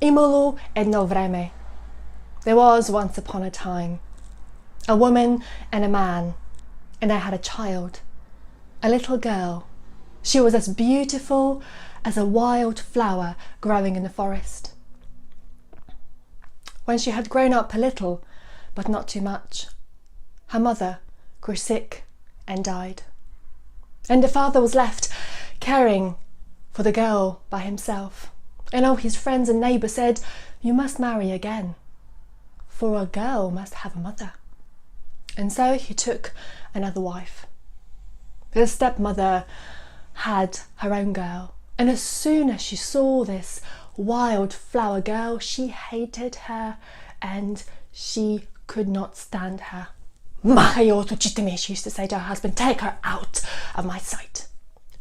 Imolu jedno vreme. There was once upon a time a woman and a man, and they had a child, a little girl. She was as beautiful as a wild flower growing in the forest. When she had grown up a little, but not too much, her mother grew sick and died. And the father was left caring for the girl by himself. And all his friends and neighbours said, "You must marry again, for a girl must have a mother." And so he took another wife. The stepmother had her own girl, and as soon as she saw this wildflower girl, she hated her and she could not stand her. "Mahayo to," she used to say to her husband, "take her out of my sight."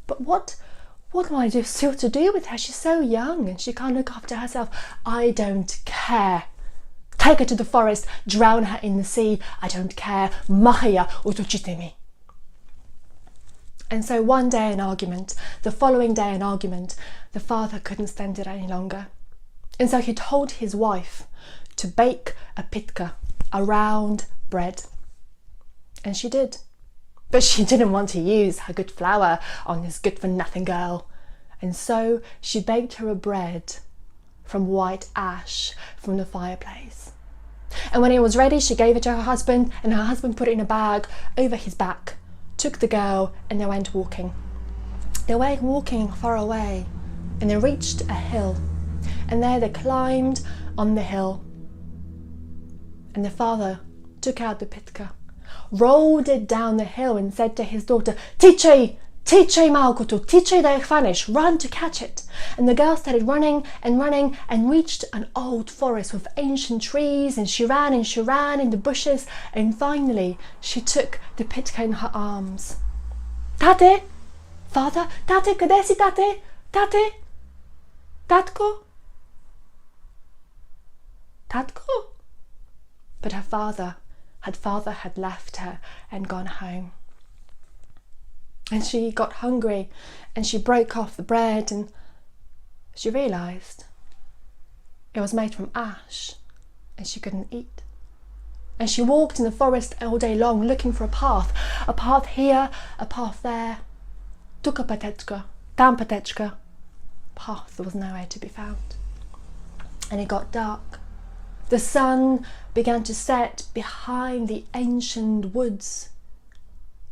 "But what am I still to do with her? She's so young and she can't look after herself." "I don't care. Take her to the forest, drown her in the sea. I don't care. Mahaya utuchitemi." And so one day an argument, the following day an argument, the father couldn't stand it any longer. And so he told his wife to bake a pitka, a round bread. And she did. But she didn't want to use her good flour on this good-for-nothing girl. And so she baked her a bread from white ash from the fireplace. And when it was ready, she gave it to her husband, and her husband put it in a bag over his back, took the girl, and they went walking. They went walking far away, and they reached a hill. And there they climbed on the hill. And the father took out the pitka, rolled it down the hill, and said to his daughter, "Tichei, tichei maukutu, tichei da chvanish, run to catch it." And the girl started running and reached an old forest with ancient trees, and she ran in the bushes, and finally she took the pitka in her arms. "Tate, father, tate, kadesi tate, tate, tatko, tatko." But her father had left her and gone home. And she got hungry and she broke off the bread, and she realised it was made from ash and she couldn't eat. And she walked in the forest all day long looking for a path here, a path there. Tuka patechka, tam patechka. Path was nowhere to be found. And it got dark. The sun began to set behind the ancient woods,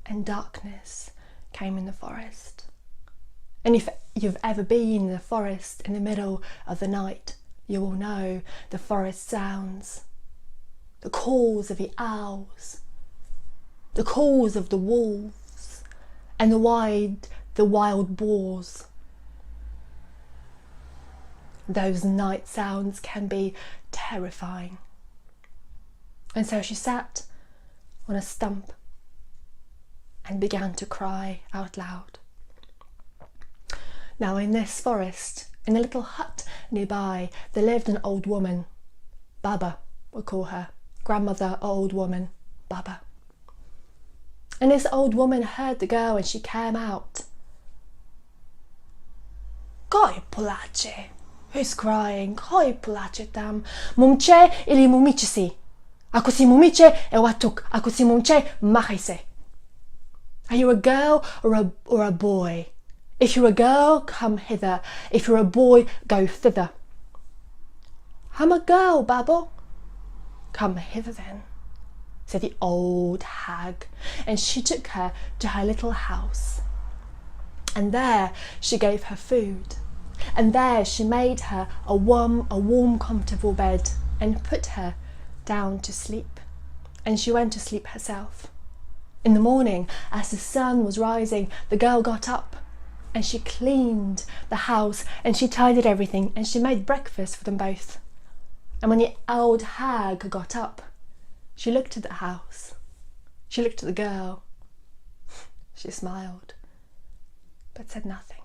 and darkness came in the forest. And if you've ever been in the forest in the middle of the night, you will know the forest sounds, the calls of the owls, the calls of the wolves, and the wild boars. Those night sounds can be terrifying. And so she sat on a stump and began to cry out loud. Now in this forest, in a little hut nearby, there lived an old woman. Baba, we'll call her. Grandmother, old woman, Baba. And this old woman heard the girl and she came out. "Koi pulache?" Who's crying? "Koi pulache tam? Mumche ili mumichisi? Ako si mumiche e watuk, ako si mumche mahise." Are you a girl or a boy? If you're a girl, come hither. If you're a boy, go thither. "I'm a girl, Babbo." "Come hither then," said the old hag, and she took her to her little house. And there she gave her food, and there she made her a warm, comfortable bed, and put her down to sleep. And she went to sleep herself. In the morning, as the sun was rising, the girl got up and she cleaned the house and she tidied everything and she made breakfast for them both. And when the old hag got up, she looked at the house, she looked at the girl, she smiled, but said nothing.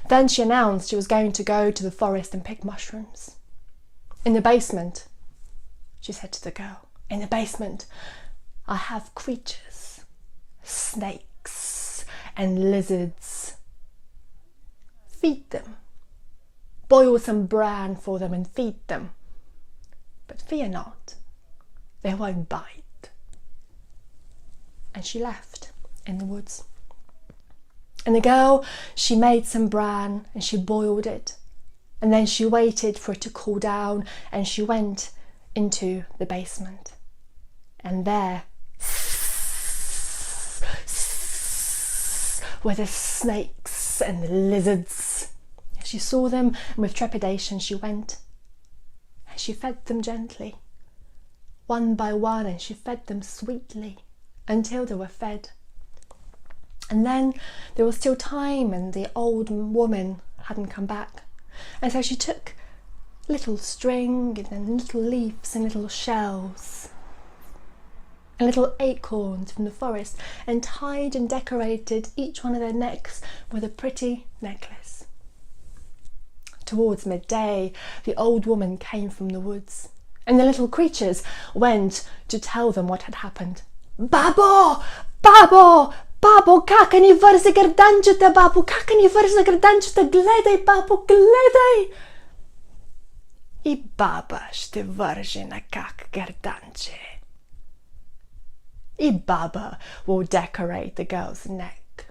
Then she announced she was going to go to the forest and pick mushrooms. "In the basement," she said to the girl, "in the basement, I have creatures, snakes and lizards. Feed them, boil some bran for them and feed them. But fear not, they won't bite. And she left in the woods. And the girl, she made some bran and she boiled it. And then she waited for it to cool down and she went into the basement. And there were the snakes and the lizards. She saw them, and with trepidation she went. And she fed them gently, one by one, and she fed them sweetly until they were fed. And then there was still time and the old woman hadn't come back. And so she took little string and little leaves and little shells and little acorns from the forest and tied and decorated each one of their necks with a pretty necklace. Towards midday, the old woman came from the woods, and the little creatures went to tell them what had happened. Babo! Babo! Babo, kako ni vrze grdančete, babo, kako ni vrze grdančete, gledaj, babo, gledaj! I baba te vrže na kak grdanče. I baba will decorate the girl's neck,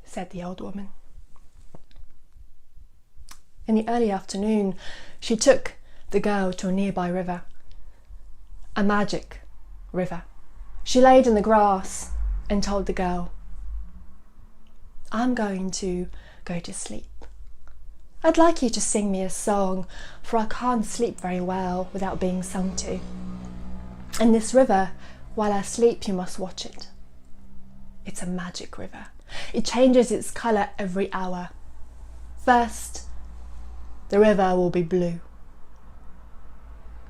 said the old woman. In the early afternoon, she took the girl to a nearby river, a magic river. She laid in the grass and told the girl, I'm going to go to sleep. I'd like you to sing me a song, for I can't sleep very well without being sung to. And this river, while I sleep, you must watch it. It's a magic river. It changes its colour every hour. First, the river will be blue.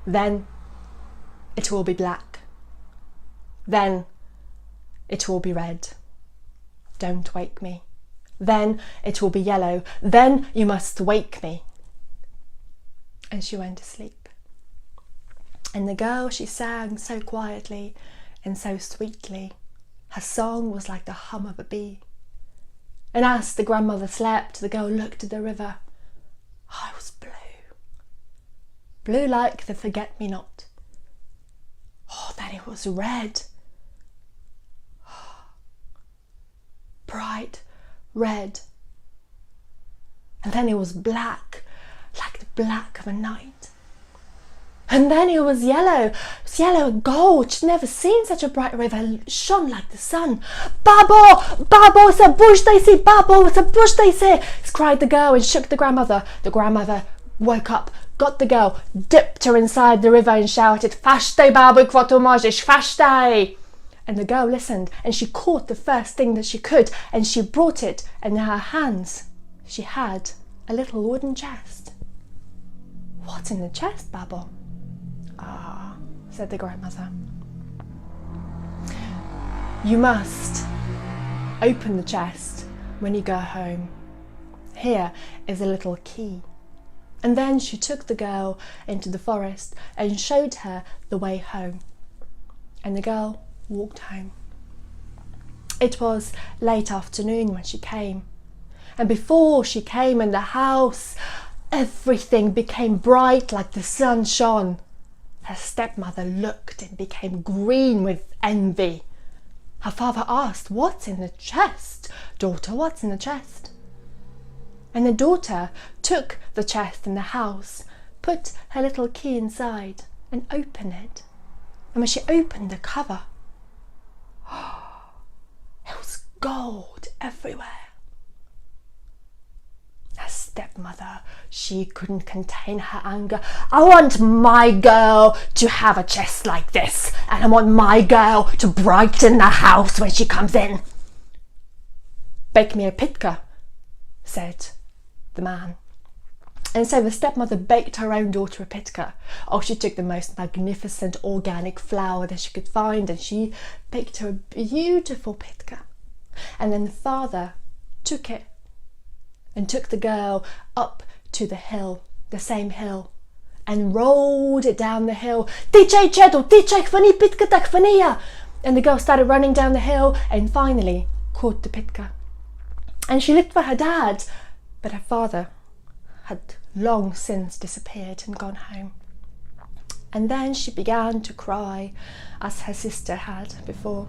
Then it will be black. Then it will be red. Don't wake me. Then it will be yellow. Then you must wake me. And she went to sleep. And the girl, she sang so quietly and so sweetly. Her song was like the hum of a bee. And as the grandmother slept, the girl looked at the river. Oh, it was blue. Blue like the forget-me-not. Oh, then it was red. Bright red. And then it was black, like the black of a night. And then it was yellow. It was yellow and gold. She'd never seen such a bright river. It shone like the sun. Babo! Babo! Zabuzhday se! Babo! Zabuzhday se! cried the girl and shook the grandmother. The grandmother woke up, got the girl, dipped her inside the river and shouted, Fashtaj, babo, kvoto możesz, fashtaj! And the girl listened and she caught the first thing that she could and she brought it, and in her hands she had a little wooden chest. What's in the chest, Babo? Ah, said the grandmother. You must open the chest when you go home. Here is a little key. And then she took the girl into the forest and showed her the way home. And the girl walked home. It was late afternoon when she came. And before she came in the house, everything became bright like the sun shone. Her stepmother looked and became green with envy. Her father asked, What's in the chest? Daughter, what's in the chest? And the daughter took the chest in the house, put her little key inside and opened it. And when she opened the cover, it was gold everywhere. Her stepmother, she couldn't contain her anger. I want my girl to have a chest like this, and I want my girl to brighten the house when she comes in. Bake me a pitka, said the man. And so the stepmother baked her own daughter a pitka. Oh, she took the most magnificent organic flour that she could find and she baked her a beautiful pitka. And then the father took it and took the girl up to the hill, the same hill, and rolled it down the hill. Tichaj chedo, tichaj khvani pitka tak khvaniya. And the girl started running down the hill and finally caught the pitka. And she looked for her dad, but her father had long since disappeared and gone home. And then she began to cry as her sister had before.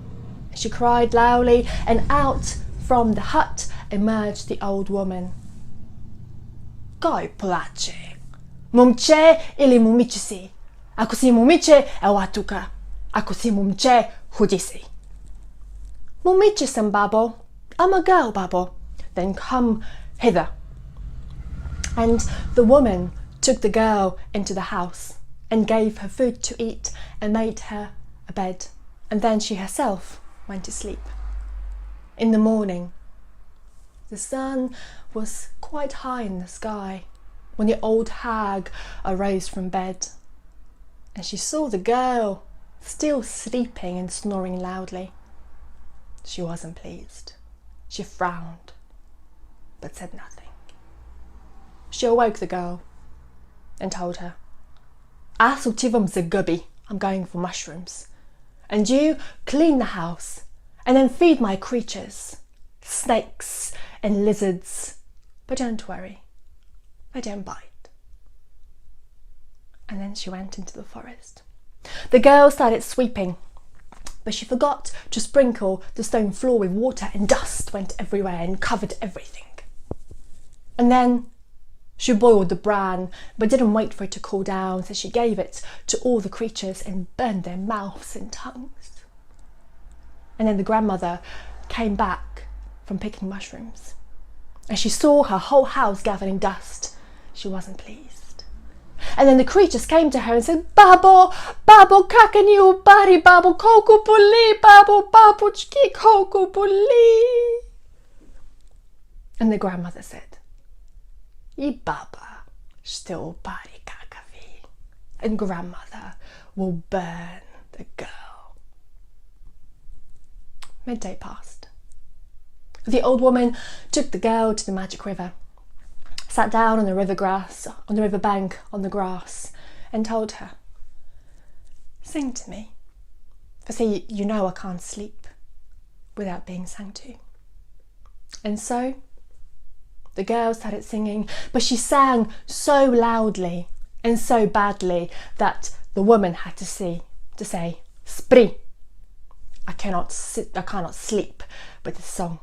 She cried loudly, and out from the hut emerged the old woman. Coi place, mumce ili mumici, ako si mumice ewatuka, ako si mumce hudisi. Mumici sem babo, I'm a girl babo, then come hither. And the woman took the girl into the house and gave her food to eat and made her a bed, and then she herself went to sleep. In the morning, the sun was quite high in the sky when the old hag arose from bed, and she saw the girl still sleeping and snoring loudly. She wasn't pleased. She frowned, but said nothing. She awoke the girl and told her, "Asutivum zagubby, I'm going for mushrooms. And you clean the house and then feed my creatures, snakes and lizards. But don't worry, they don't bite." And then she went into the forest. The girl started sweeping, but she forgot to sprinkle the stone floor with water, and dust went everywhere and covered everything. And then she boiled the bran, but didn't wait for it to cool down, so she gave it to all the creatures and burned their mouths and tongues. And then the grandmother came back from picking mushrooms, and she saw her whole house gathered in dust. She wasn't pleased. And then the creatures came to her and said, "Babo, babo, kakani ubari, babo, koku puli, babo, babo, chki koku puli." And the grandmother said, "I baba still bari kakavi, and grandmother will burn the girl." Midday passed. The old woman took the girl to the magic river, sat down on the river bank on the grass, and told her, "Sing to me, for see, you know I can't sleep without being sung to." And so the girl started singing, but she sang so loudly and so badly that the woman had to say, "Spri, I cannot sleep with this song."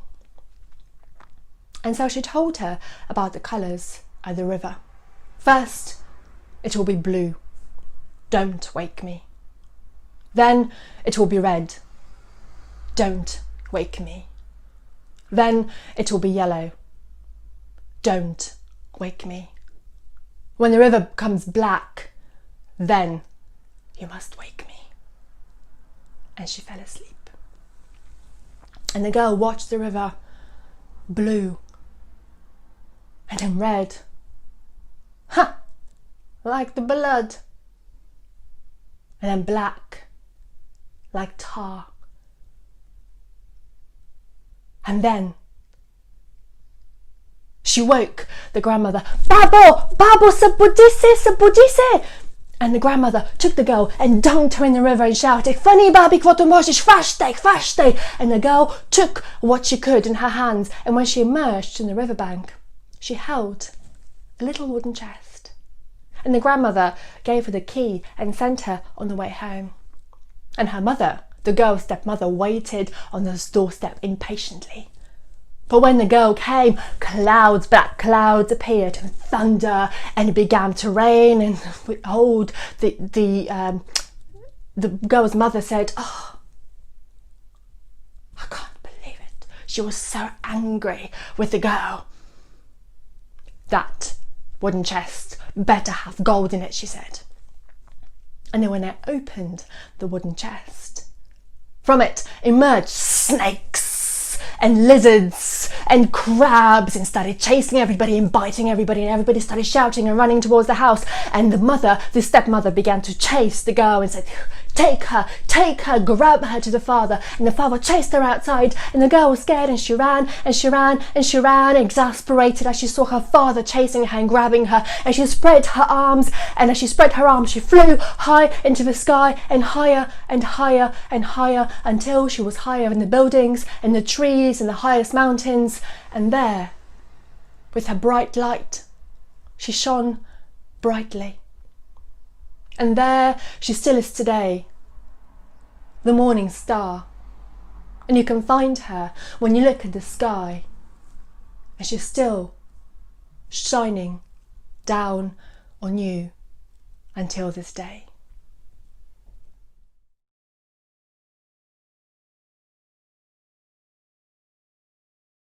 And so she told her about the colours of the river. "First, it will be blue. Don't wake me. Then it will be red. Don't wake me. Then it will be yellow. Don't wake me. When the river becomes black, then you must wake me." And she fell asleep. And the girl watched the river blue and then red. "Ha! Like the blood." And then black, like tar. And then she woke the grandmother. "Babo, babo, sabudise. And the grandmother took the girl and dunked her in the river and shouted, "Funny babi kvotomoshish, fashte." And the girl took what she could in her hands, and when she emerged in the riverbank, she held a little wooden chest. And the grandmother gave her the key and sent her on the way home. And her mother, the girl's stepmother, waited on the doorstep impatiently. But when the girl came, black clouds appeared, and thunder, and it began to rain. And behold, the girl's mother said, "Oh, I can't believe it." She was so angry with the girl. "That wooden chest better have gold in it," she said. And then when they opened the wooden chest, from it emerged snakes and lizards and crabs, and started chasing everybody and biting everybody, and everybody started shouting and running towards the house. And the stepmother began to chase the girl and said, take her, grab her to the father." And the father chased her outside, and the girl was scared, and she ran, exasperated as she saw her father chasing her and grabbing her. And she spread her arms, and as she spread her arms, she flew high into the sky, and higher and higher and higher, until she was higher in the buildings and the trees and the highest mountains. And there, with her bright light, She shone brightly. And there she still is today, the morning star. And you can find her when you look at the sky. And she's still shining down on you until this day.